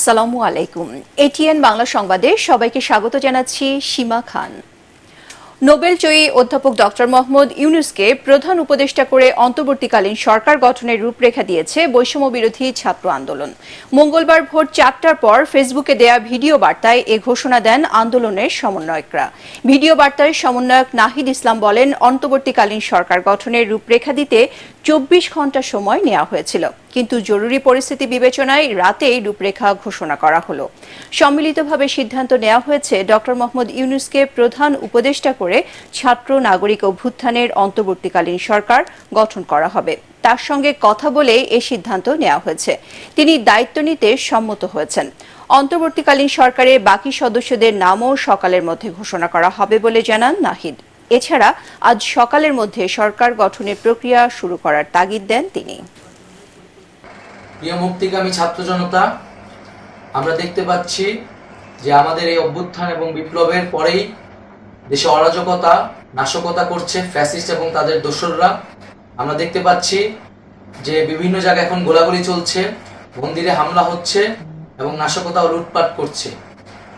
আসসালামু আলাইকুম। এটিএন বাংলা সংবাদে সবাইকে স্বাগত জানাচ্ছি সীমা খান। নোবেলজয়ী অধ্যাপক ডক্টর মোহাম্মদ ইউনূসকে প্রধান উপদেষ্টা করে অন্তর্বর্তীকালীন সরকার গঠনের রূপরেখা দিয়েছে বৈষম্য বিরোধী ছাত্র আন্দোলন। মঙ্গলবার ভোর 4টার পর ফেসবুকে দেয়া ভিডিও বার্তায় এ ঘোষণা দেন আন্দোলনের সমন্বয়করা। ভিডিও বার্তায় সমন্বয়ক নাহিদ ইসলাম বলেন, অন্তর্বর্তীকালীন সরকার গঠনের রূপরেখা দিতে 24 ঘণ্টা সময় নেওয়া হয়েছিল, কিন্তু জরুরি পরিস্থিতি বিবেচনায় রাতেই রূপরেখা ঘোষণা করা হলো। সম্মিলিতভাবে সিদ্ধান্ত নেওয়া হয়েছে ডক্টর মোহাম্মদ ইউনূসকে প্রধান উপদেষ্টা করে ছাত্র নাগরিক অভ্যুত্থানের অন্তর্বর্তীকালীন সরকার গঠন করা হবে। তার সঙ্গে কথা বলে এই সিদ্ধান্ত নেওয়া হয়েছে। তিনি দায়িত্ব নিতে সম্মত হয়েছেন। অন্তর্বর্তীকালীন সরকারের বাকি সদস্যদের নামও সকালের মধ্যে ঘোষণা করা হবে বলে জানান নাহিদ। এছাড়া আজ সকালের মধ্যে সরকার গঠনের প্রক্রিয়া শুরু করার তাগিদ দেন তিনি। প্রিয় মুক্তিকামী ছাত্র জনতা, আমরা দেখতে পাচ্ছি যে আমাদের এই অভ্যুত্থান এবং বিপ্লবের পরেই দেশে অরাজকতা, নাশকতা করছে ফ্যাসিস্ট এবং তাদের দোসররা। আমরা দেখতে পাচ্ছি যে বিভিন্ন জায়গায় এখন গোলাগুলি চলছে, মন্দিরে হামলা হচ্ছে এবং নাশকতা ও লুটপাট করছে।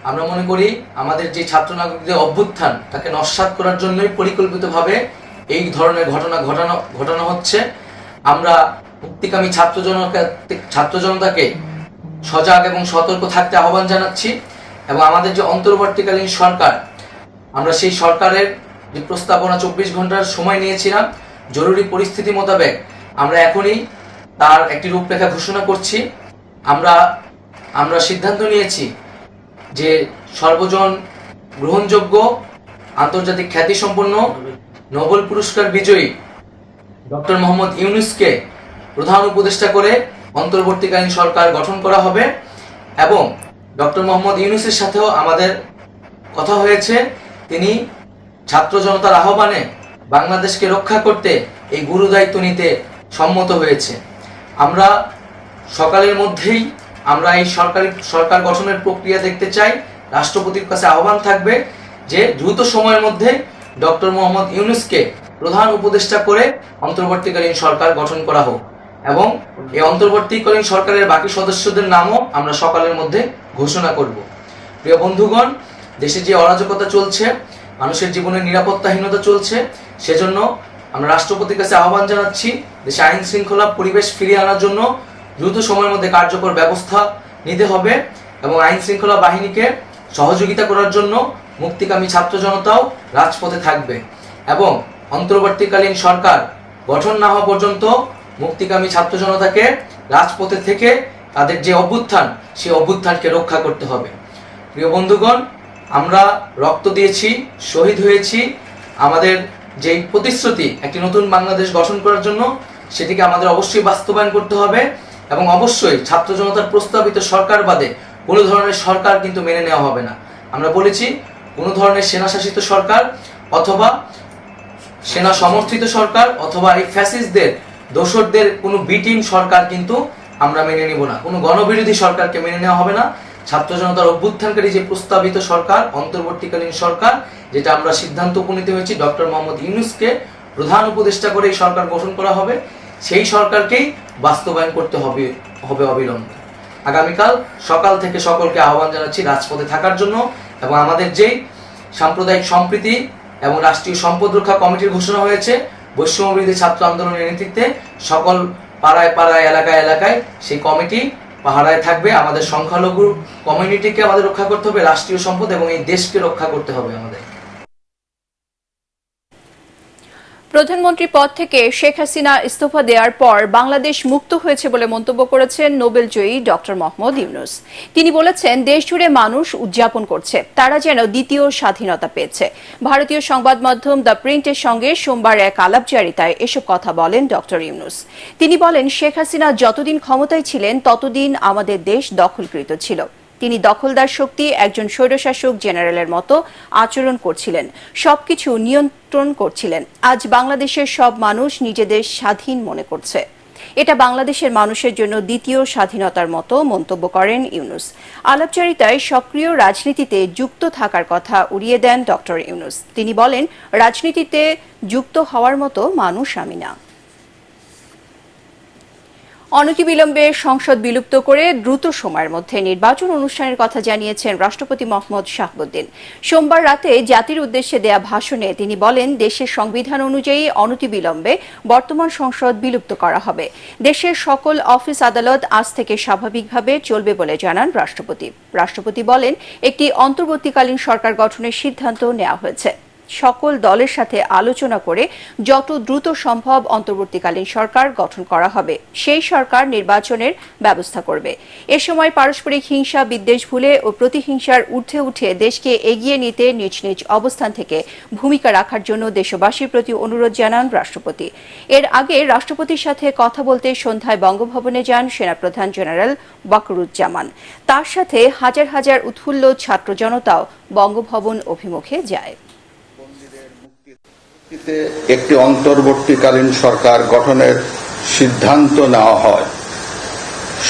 আমরা মনে করি আমাদের যে ছাত্র নাগরিকদের অভ্যুত্থান তাকে নস্যাৎ করার জন্যই পরিকল্পিতভাবে এই ধরনের ঘটনা ঘটানো হচ্ছে। আমরা মুক্তিকামী ছাত্র জনতাকে সজাগ এবং সতর্ক থাকতে আহ্বান জানাচ্ছি এবং আমাদের যে অন্তর্বর্তীকালীন সরকার, আমরা সেই সরকারের যে প্রস্তাবনা 24 ঘন্টার সময় নিয়েছিলাম, জরুরি পরিস্থিতি মোতাবেক আমরা এখনই তার একটি রূপরেখা ঘোষণা করছি। আমরা সিদ্ধান্ত নিয়েছি যে সর্বজন গ্রহণযোগ্য আন্তর্জাতিক খ্যাতিসম্পন্ন নোবেল পুরস্কার বিজয়ী ডক্টর মোহাম্মদ ইউনূসকে প্রধান উপদেষ্টা করে অন্তর্বর্তীকালীন সরকার গঠন করা হবে এবং ডক্টর মোহাম্মদ ইউনূসের সাথেও আমাদের কথা হয়েছে। তিনি ছাত্র জনতার আহ্বানে বাংলাদেশকে রক্ষা করতে এই গুরু দায়িত্ব নিতে সম্মত হয়েছে। আমরা সকালের মধ্যেই আমরা এই সরকার গঠনের প্রক্রিয়া দেখতে চাই। রাষ্ট্রপতির কাছে আহ্বান থাকবে যে দ্রুত সময়ের মধ্যে ডক্টর মোহাম্মদ ইউনূসকে প্রধান উপদেষ্টা করে অন্তর্বর্তীকালীন সরকার গঠন করা হোক এবং এই অন্তর্বর্তীকালীন সরকারের বাকি সদস্যদের নামও আমরা সকালের মধ্যে ঘোষণা করব। প্রিয় বন্ধুগণ, দেশে যে অরাজকতা চলছে, মানুষের জীবনের নিরাপত্তাহীনতা চলছে, সেজন্য আমরা রাষ্ট্রপতির কাছে আহ্বান জানাচ্ছি দেশে আইন শৃঙ্খলা পরিবেশ ফিরিয়ে আনার জন্য দ্রুত সময়ের মধ্যে কার্যকর ব্যবস্থা নিতে হবে এবং আইন শৃঙ্খলা বাহিনীকে সহযোগিতা করার জন্য মুক্তিকামী ছাত্র জনতাও রাজপথে থাকবে এবং অন্তর্বর্তীকালীন সরকার গঠন না হওয়া পর্যন্ত মুক্তিকামী ছাত্র জনতাকে রাজপথে থেকে তাদের যে অভ্যুত্থান, সেই অভ্যুত্থানকে রক্ষা করতে হবে। প্রিয় বন্ধুগণ, আমরা রক্ত দিয়েছি, শহীদ হয়েছি। আমাদের যে প্রতিশ্রুতি একটি নতুন বাংলাদেশ গঠন করার জন্য, সেটিকে আমাদের অবশ্যই বাস্তবায়ন করতে হবে এবং অবশ্যই ছাত্র জনতার প্রস্তাবিত সরকার বাদে কোনো ধরনের সরকার কিন্তু মেনে নেওয়া হবে না। আমরা বলেছি কোনো ধরনের সেনাশাসিত সরকার অথবা সেনা সমর্থিত সরকার অথবা এই ফ্যাসিস্টদের দোসরদের কোনো বি টিম সরকার কিন্তু আমরা মেনে নিব না। কোনো গণবিরোধী সরকারকে মেনে নেওয়া হবে না। ছাত্র জনতার অভ্যুত্থানকারী যে প্রস্তাবিত সরকার, অন্তর্বর্তীকালীন সরকার, যেটা আমরা সিদ্ধান্ত উপনীত হয়েছি ডক্টর মোহাম্মদ ইউনূসকে প্রধান উপদেষ্টা করে এই সরকার গঠন করা হবে, সেই সরকারকেই বাস্তবায়ন করতে হবে অবিলম্বে। আগামীকাল সকাল থেকে সকলকে আহ্বান জানাচ্ছি রাজপথে থাকার জন্য এবং আমাদের যেই সাম্প্রদায়িক সম্প্রীতি এবং রাষ্ট্রীয় সম্পদ রক্ষা কমিটির ঘোষণা হয়েছে বৈষম্য বিরোধী ছাত্র আন্দোলনের নেতৃত্বে, সকল পাড়ায় পাড়ায় এলাকায় এলাকায় সেই কমিটি পাহারায় থাকবে। আমাদের সংখ্যালঘু কমিউনিটিকে আমাদের রক্ষা করতে হবে, রাষ্ট্রীয় সম্পদ এবং এই দেশকে রক্ষা করতে হবে আমাদের। প্রধানমন্ত্রী পদ থেকে শেখ হাসিনা ইস্তফা দেওয়ার পর বাংলাদেশ মুক্ত হয়েছে বলে মন্তব্য করেছেন নোবেলজয়ী ডক্টর মোহাম্মদ ইউনূস। তিনি বলেছেন, দেশ জুড়ে মানুষ উদযাপন করছে, তারা যেন দ্বিতীয় স্বাধীনতা পেয়েছে। ভারতীয় সংবাদ মাধ্যম দ্য প্রিন্টের সঙ্গে সোমবার এক আলাপচারিতায় এসব কথা বলেন ডক্টর ইউনূস। তিনি বলেন, শেখ হাসিনা যতদিন ক্ষমতায় ছিলেন ততদিন আমাদের দেশ দখলকৃত ছিল। তিনি দখলদার শক্তি একজন স্বৈরশাসক জেনারেলের মতো আচরণ করছিলেন, সবকিছু নিয়ন্ত্রণ করছিলেন। আজ বাংলাদেশের সব মানুষ নিজেদের স্বাধীন মনে করছে। এটা বাংলাদেশের মানুষের জন্য দ্বিতীয় স্বাধীনতার মতো মন্তব্য করেন ইউনূস। আলাপচারিতায় সক্রিয় রাজনীতিতে যুক্ত থাকার কথা উড়িয়ে দেন ডক্টর ইউনূস। তিনি বলেন, রাজনীতিতে যুক্ত হওয়ার মতো মানুষ আমি না। অনতিবিলম্বে সংসদ বিলুপ্ত করে দ্রুত সময়ের মধ্যে নির্বাচন অনুষ্ঠানের কথা জানিয়েছেন রাষ্ট্রপতি মোহাম্মদ শাহাবুদ্দিন। সোমবার রাতে জাতির উদ্দেশ্যে দেয়া ভাষণে তিনি বলেন, দেশের সংবিধান অনুযায়ী অনতিবিলম্বে বর্তমান সংসদ বিলুপ্ত করা হবে। দেশের সকল অফিস আদালত আজ থেকে স্বাভাবিকভাবে চলবে বলে জানান রাষ্ট্রপতি। রাষ্ট্রপতি বলেন, একটি অন্তর্বর্তীকালীন সরকার গঠনের সিদ্ধান্ত নেওয়া হয়েছে। সকল দলের সাথে আলোচনা করে যত দ্রুত সম্ভব অন্তর্বর্তীকালীন সরকার গঠন করা হবে। সেই সরকার নির্বাচনের ব্যবস্থা করবে। এ সময় পারস্পরিক হিংসা বিদ্বেষ ভুলে ও প্রতিহিংসার ঊর্ধ্বে উঠে দেশকে এগিয়ে নিতে নিজ নিজ অবস্থান থেকে ভূমিকা রাখার জন্য দেশবাসীর প্রতি অনুরোধ জানান রাষ্ট্রপতি। এর আগে রাষ্ট্রপতির সাথে কথা বলতে সন্ধ্যায় বঙ্গভবনে যান সেনাপ্রধান জেনারেল ওয়াকারুজ্জামান। তার সাথে হাজার হাজার উৎফুল্ল ছাত্র জনতাও বঙ্গভবন অভিমুখে যায়। একটি অন্তর্বর্তীকালীন সরকার গঠনের সিদ্ধান্ত নেওয়া হয়।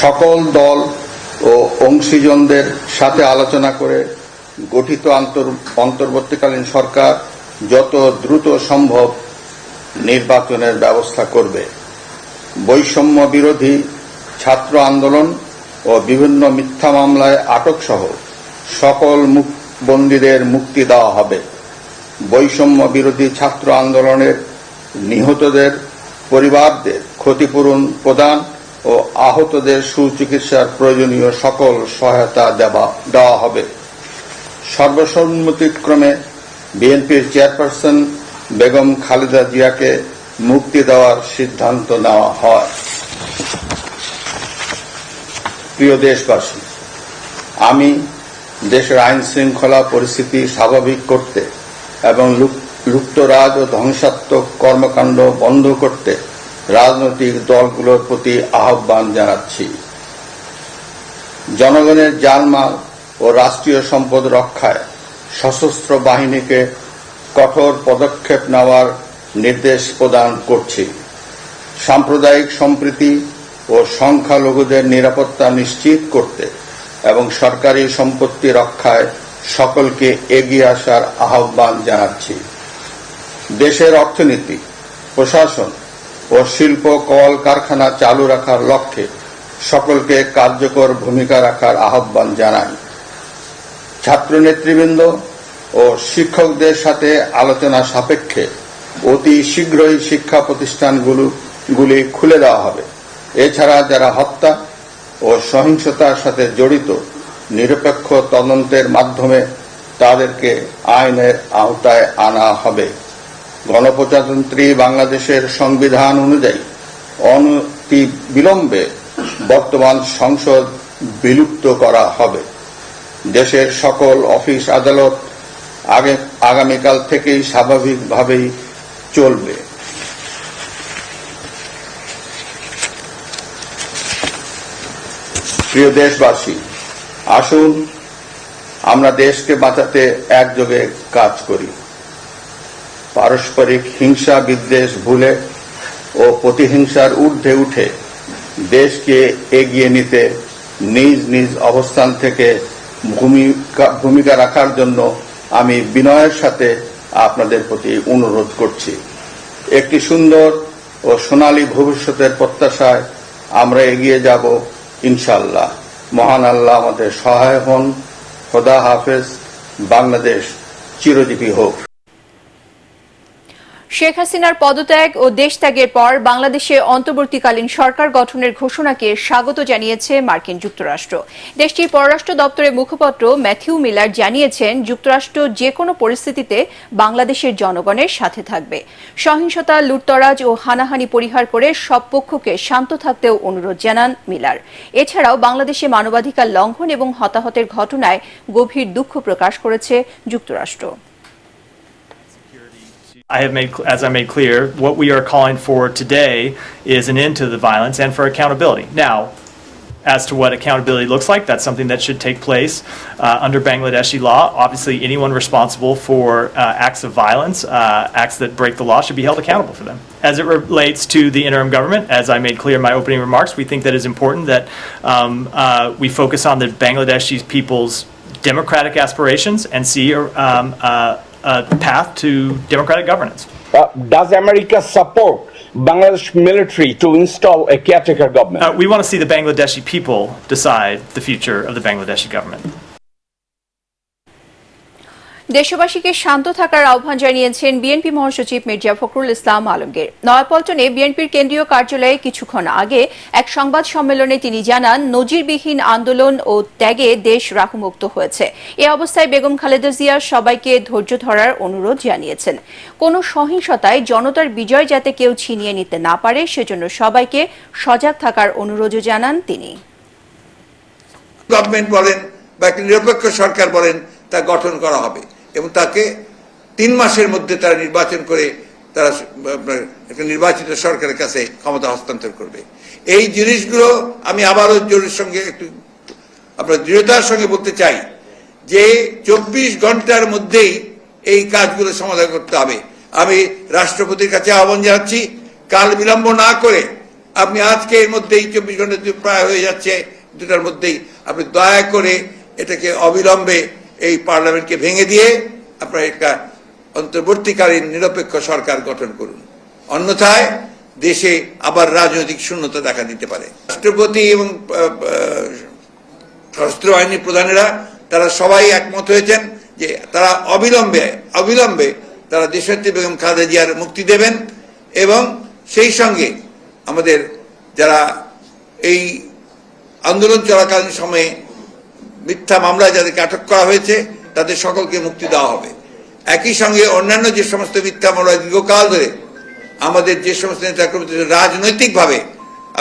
সকল দল ও অংশীজনদের সাথে আলোচনা করে গঠিত অন্তর্বর্তীকালীন সরকার যত দ্রুত সম্ভব নির্বাচনের ব্যবস্থা করবে। বৈষম্য বিরোধী ছাত্র আন্দোলন ও বিভিন্ন মিথ্যা মামলায় আটক সহ সকল বন্দীদের মুক্তি দেওয়া হবে। বৈষম্য বিরোধী ছাত্র আন্দোলনের নিহতদের পরিবারদের ক্ষতিপূরণ প্রদান ও আহতদের সুচিকিৎসার প্রয়োজনীয় সকল সহায়তা দেওয়া হবে। সর্বসম্মতিক্রমে বিএনপির চেয়ারপারসন বেগম খালেদা জিয়াকে মুক্তি দেওয়ার সিদ্ধান্ত নেওয়া হয়। প্রিয় দেশবাসী, আমি দেশের আইন শৃঙ্খলা পরিস্থিতি স্বাভাবিক করতে এবং লুপ্তরাজ ও ধ্বংসাত্মক কর্মকাণ্ড বন্ধ করতে রাজনৈতিক দলগুলোর প্রতি আহ্বান জানাচ্ছি। জনগণের জানমাল ও রাষ্ট্রীয় সম্পদ রক্ষায় সশস্ত্র বাহিনীকে কঠোর পদক্ষেপ নেওয়ার নির্দেশ প্রদান করছি। সাম্প্রদায়িক সম্প্রীতি ও সংখ্যালঘুদের নিরাপত্তা নিশ্চিত করতে এবং সরকারি সম্পত্তি রক্ষায় সকলকে এগিয়ে আসার আহ্বান জানাচ্ছি। দেশের অর্থনীতি, প্রশাসন ও শিল্প কল কারখানা চালু রাখার লক্ষ্যে সকলকে কার্যকর ভূমিকা রাখার আহ্বান জানাই। ছাত্র নেতৃবৃন্দ ও শিক্ষকদের সাথে আলোচনা সাপেক্ষে অতি শীঘ্রই শিক্ষা প্রতিষ্ঠানগুলি খুলে দেওয়া হবে। এছাড়া যারা হত্যা ও সহিংসতার সাথে জড়িত নিরপেক্ষ তদন্তের মাধ্যমে তাদেরকে আইনের আওতায় আনা হবে। গণপ্রজাতন্ত্রী বাংলাদেশের সংবিধান অনুযায়ী অনতি বিলম্বে বর্তমান সংসদ বিলুপ্ত করা হবে। দেশের সকল অফিস আদালত আগামীকাল থেকেই স্বাভাবিকভাবেই চলবে। প্রিয় দেশবাসী, আসুন আমরা দেশকে বাঁচাতে একযোগে কাজ করি। পারস্পরিক হিংসা বিদ্বেষ ভুলে ও প্রতিহিংসার ঊর্ধ্বে উঠে দেশকে এগিয়ে নিতে নিজ নিজ অবস্থান থেকে ভূমিকা রাখার জন্য আমি বিনয়ের সাথে আপনাদের প্রতি অনুরোধ করছি। একটি সুন্দর ও সোনালী ভবিষ্যতের প্রত্যাশায় আমরা এগিয়ে যাব ইনশাআল্লাহ। মহান আল্লাহ আমাদের সহায় হন। খোদা হাফেজ। বাংলাদেশ চিরজীবী হোক। শেখ হাসিনার পদত্যাগ ও দেশত্যাগের পর বাংলাদেশে অন্তর্বর্তীকালীন সরকার গঠনের ঘোষণাকে স্বাগত জানিয়েছে মার্কিন যুক্তরাষ্ট্র। দেশটির পররাষ্ট্র দপ্তরের মুখপাত্র ম্যাথিউ মিলার জানিয়েছেন, যুক্তরাষ্ট্র যে কোনো পরিস্থিতিতে বাংলাদেশের জনগণের সাথে থাকবে। সহিংসতা, লুটতরাজ ও হানাহানি পরিহার করে সব পক্ষকে শান্ত থাকতেও অনুরোধ জানান মিলার। এছাড়াও বাংলাদেশে মানবাধিকার লঙ্ঘন এবং হতাহতের ঘটনায় গভীর দুঃখ প্রকাশ করেছে যুক্তরাষ্ট্র। As I made clear, what we are calling for today is an end to the violence and for accountability. Now, as to what accountability looks like, that's something that should take place under Bangladeshi law. Obviously, anyone responsible for acts of violence, acts that break the law, should be held accountable for them. As it relates to the interim government, as I made clear in my opening remarks, we think that it is important that we focus on the Bangladeshi people's democratic aspirations and see a path to democratic governance. Does America support Bangladesh military to install a caretaker government? We want to see the Bangladeshi people decide the future of the Bangladeshi government. দেশবাসীকে শান্ত থাকার আহ্বান জানিয়েছেন BNP মহাসচিব মির্জা ফখরুল ইসলাম আলমগীর। নয়াপল্টনে বিএনপির কেন্দ্রীয় কার্যালয়ে কিছুক্ষণ আগে এক সংবাদ সম্মেলনে তিনি জানান, নজিরবিহীন আন্দোলন ও ত্যাগে দেশ রাহুমুক্ত হয়েছে। এ অবস্থায় বেগম খালেদা জিয়া সবাইকে ধৈর্য ধরার অনুরোধ জানিয়েছেন। কোনো সহিংসতায় জনতার বিজয় যাতে কেউ ছিনিয়ে নিতে না পারে সেজন্য সবাইকে সজাগ থাকার অনুরোধও জানান তিনি। গভর্নমেন্ট বলেন বা একটি নিরপেক্ষ সরকার বলেন, তা গঠন করা হবে এবং তাকে 3 মাসের মধ্যে তারা নির্বাচন করে তারা একটা নির্বাচিত সরকারের কাছে ক্ষমতা হস্তান্তর করবে। এই জিনিসগুলো আমি আবারও জোরের সঙ্গে একটু আপনার দৃঢ়তার সঙ্গে বলতে চাই যে 24 ঘন্টার মধ্যেই এই কাজগুলো সমাধান করতে হবে। আমি রাষ্ট্রপতির কাছে আহ্বান জানাচ্ছি, কাল বিলম্ব না করে আপনি আজকে এর মধ্যেই 24 ঘন্টা প্রায় হয়ে যাচ্ছে, 2টার মধ্যেই আপনি দয়া করে এটাকে অবিলম্বে এই পার্লামেন্টকে ভেঙে দিয়ে আপনার একটা অন্তর্বর্তীকালীন নিরপেক্ষ সরকার গঠন করুন। অন্যথায় দেশে আবার রাজনৈতিক শূন্যতা দেখা দিতে পারে। রাষ্ট্রপতি এবং সশস্ত্র বাহিনীর প্রধানেরা তারা সবাই একমত হয়েছেন যে তারা অবিলম্বে তারা দেশনেত্রী বেগম খালেদা জিয়ার মুক্তি দেবেন এবং সেই সঙ্গে আমাদের যারা এই আন্দোলন চলাকালীন সময়ে মিথ্যা মামলায় যাদেরকে আটক করা হয়েছে তাদের সকলকে মুক্তি দেওয়া হবে। একই সঙ্গে অন্যান্য যে সমস্ত মিথ্যা মামলায় দীর্ঘকাল ধরে আমাদের যে সমস্ত নেতাকর্মী রাজনৈতিকভাবে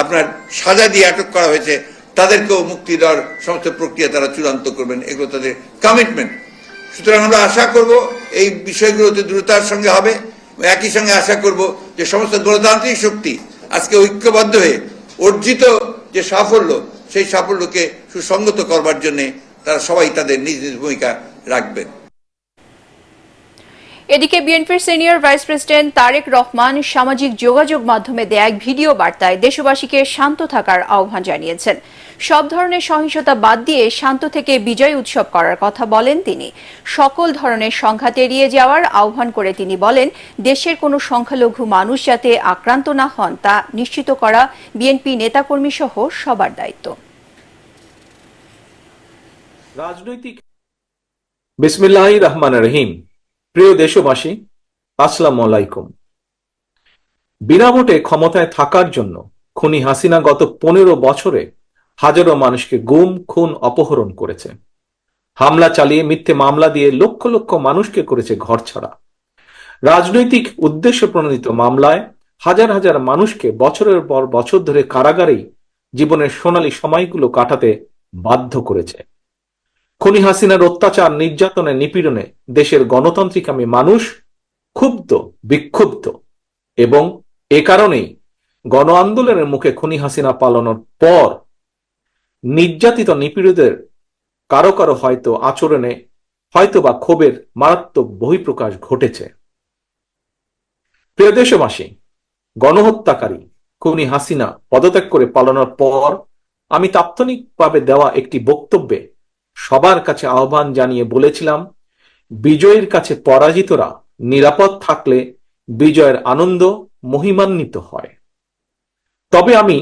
আপনার সাজা দিয়ে আটক করা হয়েছে তাদেরকেও মুক্তি দেওয়ার সমস্ত প্রক্রিয়া তারা চূড়ান্ত করবেন, এগুলো তাদের কমিটমেন্ট। সুতরাং আমরা আশা করব এই বিষয়গুলোতে দ্রুততার সঙ্গে হবে। একই সঙ্গে আশা করব যে সমস্ত গণতান্ত্রিক শক্তি আজকে ঐক্যবদ্ধ হয়ে অর্জিত যে সাফল্য সেই সাফল্যকে সুসংগত করবার জন্য তারা সবাই তাদের নিজ নিজ ভূমিকা রাখবেন। এদিকে বিএনপির senior vice president Tarique Rahman সামাজিক যোগাযোগ মাধ্যমে দেয়া এক ভিডিও বার্তায় দেশবাসীকে শান্ত থাকার আহ্বান জানিয়েছেন। সব ধরনের সহিংসতা বাদ দিয়ে শান্ত থেকে বিজয় উৎসব করার কথা বলেন তিনি। সকল ধরনের সংঘাত এড়িয়ে যাওয়ার আহ্বান করে তিনি বলেন, দেশের কোনো সংখ্যালঘু মানুষ যাতে আক্রান্ত না হন তা নিশ্চিত করা বিএনপি নেতাকর্মী সহ সবার দায়িত্ব। রাজনৈতিক বিসমিল্লাহির রহমানির রহিম। প্রিয় দেশবাসী, আসসালামু আলাইকুম। বিনা ভোটে ক্ষমতায় থাকার জন্য খুনি হাসিনা গত 15 বছরে হাজারো মানুষকে গুম, খুন, অপহরণ করেছে। হামলা চালিয়ে মিথ্যে মামলা দিয়ে লক্ষ লক্ষ মানুষকে করেছে ঘরছাড়া। রাজনৈতিক উদ্দেশ্য প্রণোদিত মামলায় হাজার হাজার মানুষকে বছরের পর বছর ধরে কারাগারেই জীবনের সোনালী সময়গুলো কাটাতে বাধ্য করেছে। খুনি হাসিনার অত্যাচার, নির্যাতনে, নিপীড়নে দেশের গণতান্ত্রিকামী মানুষ ক্ষুব্ধ, বিক্ষুব্ধ এবং এ কারণেই গণ আন্দোলনের মুখে খুনি হাসিনা পালানোর পর নির্যাতিত নিপীড়িতদের কারো কারো হয়তো আচরণে হয়তোবা ক্ষোভের মারাত্মক বহিঃপ্রকাশ ঘটেছে। প্রিয় দেশবাসী, গণহত্যাকারী খুনি হাসিনা পদত্যাগ করে পালানোর পর আমি তাৎক্ষণিকভাবে দেওয়া একটি বক্তব্যে সবার কাছে আহ্বান জানিয়ে বলেছিলাম, বিজয়ের কাছে পরাজিতরা নিরাপদ থাকলে বিজয়ের আনন্দ মহিমান্বিত হয়। তবে আমি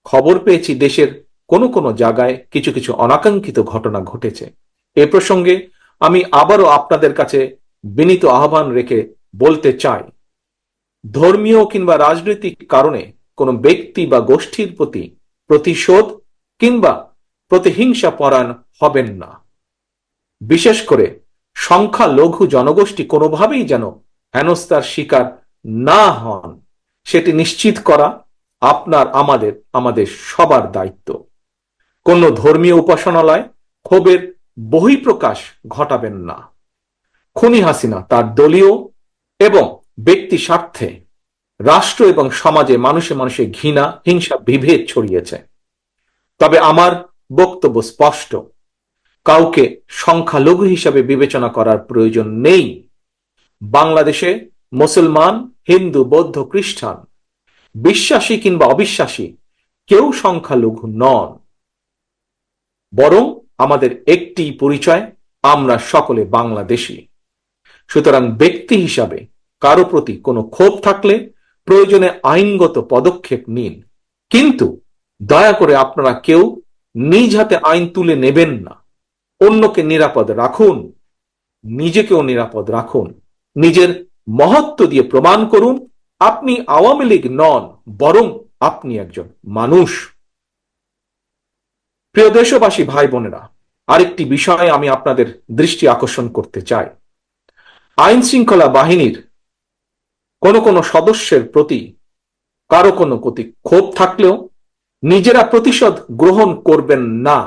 খবর পেয়েছি দেশের কোনো জায়গায় কিছু কিছু অনাকাঙ্ক্ষিত ঘটনা ঘটেছে। এ প্রসঙ্গে আমি আবারও আপনাদের কাছে বিনীত আহ্বান রেখে বলতে চাই, ধর্মীয় কিংবা রাজনৈতিক কারণে কোনো ব্যক্তি বা গোষ্ঠীর প্রতি প্রতিশোধ কিংবা প্রতিহিংসা পরায়ণ হবেন না। বিশেষ করে সংখ্যালঘু জনগোষ্ঠী কোনোভাবেই যেন হেনস্থার শিকার না হন, সেটি নিশ্চিত করা আপনার আমাদের সবার দায়িত্ব। কোন ধর্মীয় উপাসনালয় ক্ষোভের বহিঃপ্রকাশ ঘটাবেন না। খুনি হাসিনা তার দলীয় এবং ব্যক্তি স্বার্থে রাষ্ট্র এবং সমাজে মানুষে মানুষে ঘৃণা, হিংসা, বিভেদ ছড়িয়েছে। তবে আমার বক্তব্য স্পষ্ট, কাউকে সংখ্যালঘু হিসাবে বিবেচনা করার প্রয়োজন নেই। বাংলাদেশে মুসলমান, হিন্দু, বৌদ্ধ, খ্রিস্টান, বিশ্বাসী কিংবা অবিশ্বাসী কেউ সংখ্যালঘু নন, বরং আমাদের একটি পরিচয়, আমরা সকলে বাংলাদেশী। সুতরাং ব্যক্তি হিসাবে কারো প্রতি কোনো ক্ষোভ থাকলে প্রয়োজনে আইনগত পদক্ষেপ নিন, কিন্তু দয়া করে আপনারা কেউ নিজ হাতে আইন তুলে নেবেন না। অন্যকে নিরাপদ রাখুন, নিজেকেও নিরাপদ রাখুন। নিজের মহত্ব দিয়ে প্রমাণ করুন আপনি আওয়ামী লীগ নন, বরং আপনি একজন মানুষ। প্রিয় দেশবাসী, ভাই বোনেরা, আরেকটি বিষয়ে আমি আপনাদের দৃষ্টি আকর্ষণ করতে চাই। আইন শৃঙ্খলা বাহিনীর কোনো সদস্যের প্রতি কারো কোনো প্রতি ক্ষোভ থাকলেও নিজেরা প্রতিশোধ গ্রহণ করবেন না।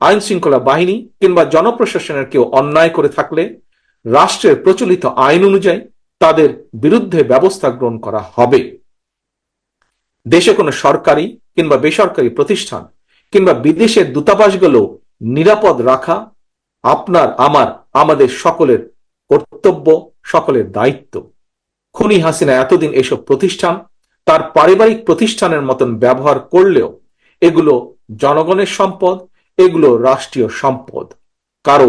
আইন শৃঙ্খলা বাহিনী কিংবা জনপ্রশাসনের কেউ অন্যায় করে থাকলে রাষ্ট্রের প্রচলিত আইন অনুযায়ী তাদের বিরুদ্ধে ব্যবস্থা গ্রহণ করা হবে। দেশে কোনো সরকারি কিংবা বেসরকারি প্রতিষ্ঠান কিংবা বিদেশের দূতাবাসগুলো নিরাপদ রাখা আপনার, আমাদের সকলের কর্তব্য, সকলের দায়িত্ব। খুনি হাসিনা এতদিন এসব প্রতিষ্ঠান তার পারিবারিক প্রতিষ্ঠানের মতন ব্যবহার করলেও এগুলো জনগণের সম্পদ, এগুলো রাষ্ট্রীয় সম্পদ, কারো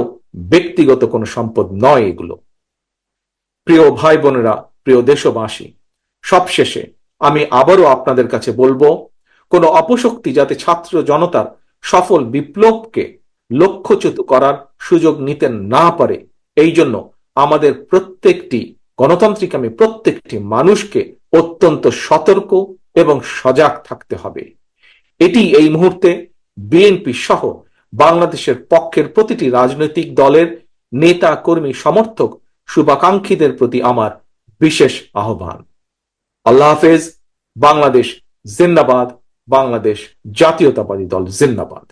ব্যক্তিগত কোনো সম্পদ নয় এগুলো। প্রিয় ভাই বোনেরা, প্রিয় দেশবাসী, সবশেষে আমি আবারও আপনাদের কাছে বলবো, কোন অপশক্তি যাতে ছাত্র জনতার সফল বিপ্লবকে লক্ষ্যচ্যুত করার সুযোগ নিতে না পারে, এই জন্য আমাদের প্রত্যেকটি মানুষকে অত্যন্ত সতর্ক এবং সজাগ থাকতে হবে। এটি এই মুহূর্তে বিএনপি সহ বাংলাদেশের পক্ষের প্রতিটি রাজনৈতিক দলের নেতা, কর্মী, সমর্থক, শুভাকাঙ্ক্ষীদের প্রতি আমার বিশেষ আহ্বান। আল্লাহ হাফেজ। বাংলাদেশ জিন্দাবাদ। বাংলাদেশ জাতীয়তাবাদী দল জিন্দাবাদ।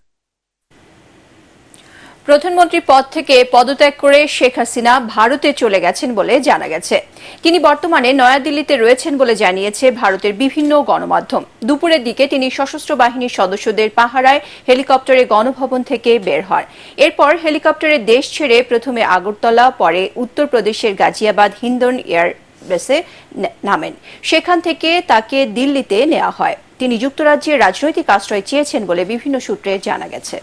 প্রধানমন্ত্রী পদ থেকে পদত্যাগ করে শেখ হাসিনা ভারতে চলে গেছেন বলে জানা গেছে। তিনি বর্তমানে নয়াদিল্লিতে রয়েছেন বলে জানিয়েছে ভারতের বিভিন্ন গণমাধ্যম। দুপুরের দিকে তিনি সশস্ত্র বাহিনীর সদস্যদের পাহারায় হেলিকপ্টারে গণভবন থেকে বের হন। এরপর হেলিকপ্টারে দেশ ছেড়ে প্রথমে আগরতলা, পরে উত্তরপ্রদেশের গাজিয়াবাদ হিন্দন এয়ার বেসে নামেন। সেখান থেকে তাকে দিল্লিতে নেওয়া হয়। তিনি যুক্তরাজ্যের রাজনৈতিক আশ্রয় চেয়েছেন বলে বিভিন্ন সূত্রে জানা গেছে।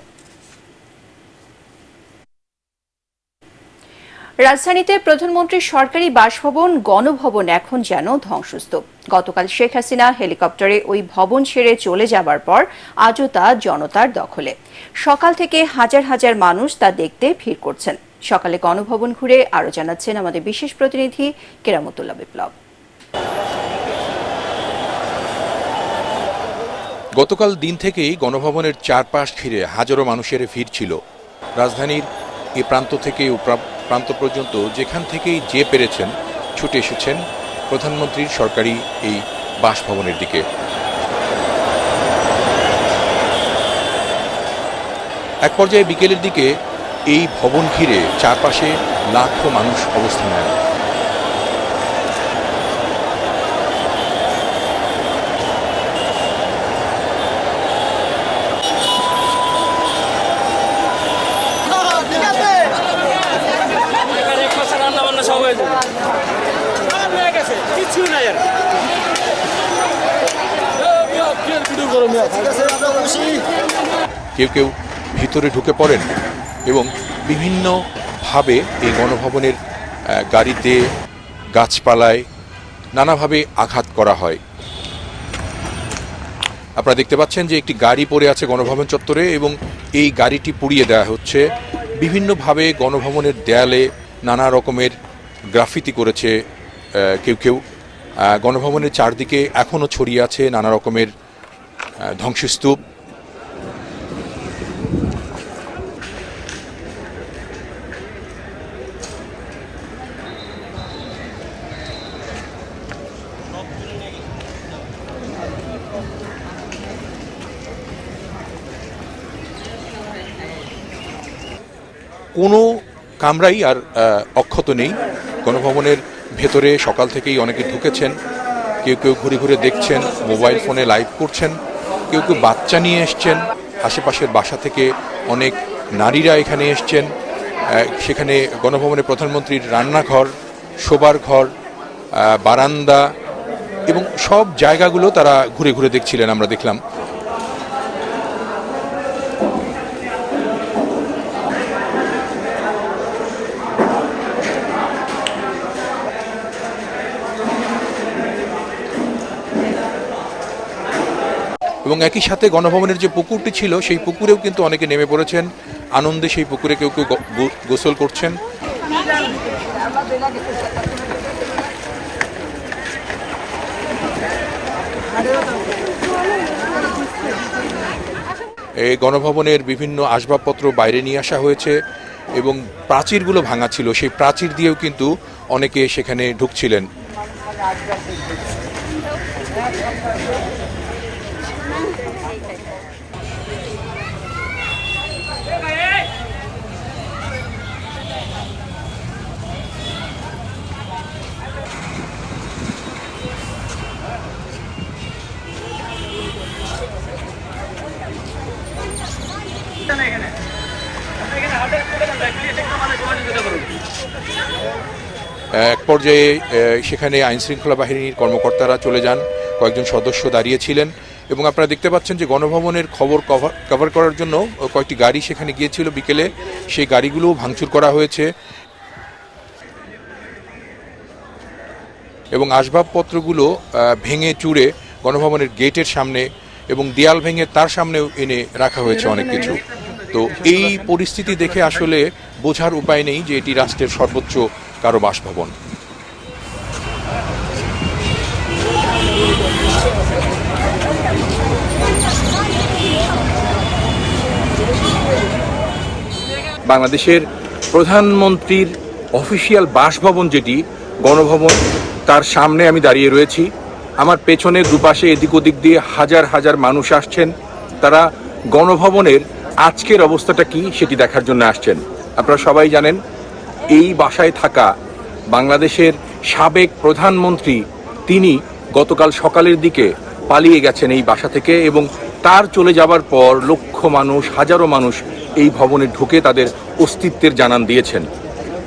রাজধানীতে প্রধানমন্ত্রীর সরকারি বাসভবন গণভবন এখন যেন ধ্বংসস্তূপ। গতকাল শেখ হাসিনা হেলিকপ্টারে ওই ভবন ছেড়ে চলে যাবার পর আজও তা জনতার দখলে। সকাল থেকে হাজার হাজার মানুষ তা দেখতে ভিড় করছেন। সকালে গণভবন ঘুরে আরো জানাচ্ছেন আমাদের বিশেষ প্রতিনিধি কেরামতুল্লাহ বিপ্লব। গতকাল দিন থেকেই গণভবনের চারপাশ ঘিরে হাজারো মানুষের ভিড় ছিল। রাজধানীর এ প্রান্ত থেকে ও প্রান্ত পর্যন্ত যেখান থেকেই যে পেরেছেন ছুটে এসেছেন প্রধানমন্ত্রীর সরকারি এই বাসভবনের দিকে। এক পর্যায়ে বিকেলের দিকে এই ভবন ঘিরে চারপাশে লাখো মানুষ অবস্থান নেন। কেউ কেউ ভিতরে ঢুকে পড়েন এবং বিভিন্নভাবে এই গণভবনের গাড়িতে, গাছপালায় নানাভাবে আঘাত করা হয়। আপনারা দেখতে পাচ্ছেন যে একটি গাড়ি পড়ে আছে গণভবন চত্বরে এবং এই গাড়িটি পুড়িয়ে দেওয়া হচ্ছে। বিভিন্নভাবে গণভবনের দেয়ালে নানা রকমের গ্রাফিতি করেছে কেউ কেউ। গণভবনের চারদিকে এখনও ছড়িয়ে আছে নানা রকমের ধ্বংসস্তূপ। কোনো কামরাই আর অক্ষত নেই। গণভবনের ভেতরে সকাল থেকেই অনেকে ঢুকেছেন, কেউ কেউ ঘুরে ঘুরে দেখছেন, মোবাইল ফোনে লাইভ করছেন, কেউ কেউ বাচ্চা নিয়ে এসছেন। আশেপাশের বাসা থেকে অনেক নারীরা এখানে এসছেন। সেখানে গণভবনে প্রধানমন্ত্রীর রান্নাঘর, শোবার ঘর, বারান্দা এবং সব জায়গাগুলো তারা ঘুরে ঘুরে দেখছিলেন, আমরা দেখলাম। এবং একই সাথে গণভবনের যে পুকুরটি ছিল সেই পুকুরেও কিন্তু অনেকে নেমে পড়েছেন, আনন্দে সেই পুকুরে কেউ কেউ গোসল করছেন। এই গণভবনের বিভিন্ন আসবাবপত্র বাইরে নিয়ে আসা হয়েছে এবং প্রাচীরগুলো ভাঙা ছিল, সেই প্রাচীর দিয়েও কিন্তু অনেকে সেখানে ঢুকছিলেন। এক পর্যায়ে সেখানে আইনশৃঙ্খলা বাহিনীর কর্মকর্তারা চলে যান, কয়েকজন সদস্য দাঁড়িয়েছিলেন এবং আপনারা দেখতে পাচ্ছেন যে গণভবনের খবর কভার করার জন্য কয়েকটি গাড়ি সেখানে গিয়েছিল বিকেলে, সেই গাড়িগুলো ভাঙচুর করা হয়েছে এবং আসবাবপত্রগুলো ভেঙে চুরে গণভবনের গেটের সামনে এবং দেয়াল ভেঙে তার সামনেও এনে রাখা হয়েছে অনেক কিছু। তো এই পরিস্থিতি দেখে আসলে বোঝার উপায় নেই যে এটি রাষ্ট্রের সর্বোচ্চ কারো বাসভবন। বাংলাদেশের প্রধানমন্ত্রীর অফিসিয়াল বাসভবন যেটি গণভবন, তার সামনে আমি দাঁড়িয়ে রয়েছি। আমার পেছনে দুপাশে এদিক ওদিক দিয়ে হাজার হাজার মানুষ আসছেন, তারা গণভবনের আজকের অবস্থাটা কি সেটি দেখার জন্য আসছেন। আপনারা সবাই জানেন এই বাসায় থাকা বাংলাদেশের সাবেক প্রধানমন্ত্রী তিনি গতকাল সকালের দিকে পালিয়ে গেছেন এই বাসা থেকে এবং তার চলে যাবার পর লক্ষ মানুষ, হাজারো মানুষ এই ভবনে ঢুকে তাদের অস্তিত্বের জানান দিয়েছেন।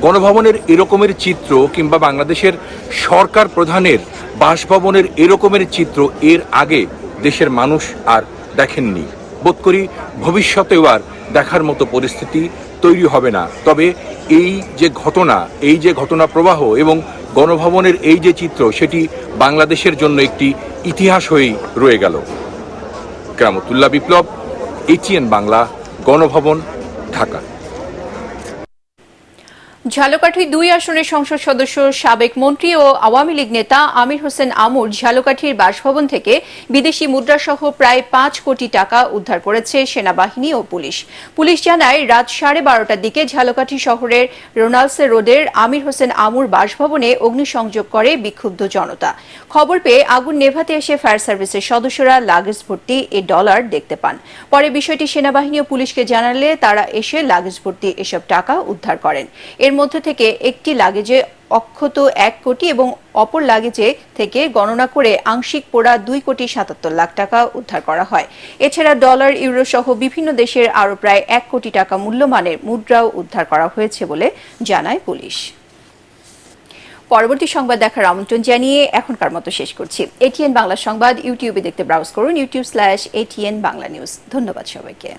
গণভবনের এরকমের চিত্র কিংবা বাংলাদেশের সরকার প্রধানের বাসভবনের এরকমের চিত্র এর আগে দেশের মানুষ আর দেখেননি। বোধ করি ভবিষ্যতেও আর দেখার মতো পরিস্থিতি তৈরি হবে না। তবে এই যে ঘটনা প্রবাহ এবং গণভবনের এই যে চিত্র, সেটি বাংলাদেশের জন্য একটি ইতিহাস হয়েই রয়ে গেল। কেরামতুল্লাহ বিপ্লব, ATN বাংলা, গণভবন, ঢাকা। ঝালকাঠি 2 আসনের সংসদ সদস্য সাবেক মন্ত্রী ও আওয়ামী লীগ নেতা আমির হোসেন আমুর ঝালকাঠির বাসভবন থেকে বিদেশি মুদ্রাসহ প্রায় 5 কোটি টাকা উদ্ধার করেছে সেনাবাহিনী ও পুলিশ। পুলিশ জানায় রাত 12:30টার দিকে ঝালকাঠি শহরের রোনালসে রোডের আমির হোসেন আমুর বাসভবনে অগ্নিসংযোগ করে বিক্ষুব্ধ জনতা। খবর পেয়ে আগুন নেভাতে এসে ফায়ার সার্ভিসের সদস্যরা লাগেজ ভর্তি $1 দেখতে পান। পরে বিষয়টি সেনাবাহিনী ও পুলিশকে জানালে তারা এসে লাগেজ ভর্তি এসব টাকা উদ্ধার করেন। এর মধ্যে থেকে একটি লাগেজে অক্ষত 1 কোটি এবং অপর লাগেজে থেকে গণনা করে আংশিক পোড়া 2,77,00,000 টাকা উদ্ধার করা হয়। এছাড়া ডলার, ইউরো সহ বিভিন্ন দেশের আরও প্রায় 1 কোটি টাকা মূল্যমানের মুদ্রাও উদ্ধার করা হয়েছে বলে জানায় পুলিশ। পরবর্তী সংবাদ দেখার আমন্ত্রণ জানিয়ে এখনকার মতো শেষ করছি। ATN বাংলা সংবাদ ইউটিউবে দেখতে ব্রাউজ করুন youtube.com/ATN বাংলা নিউজ। ধন্যবাদ সবাইকে।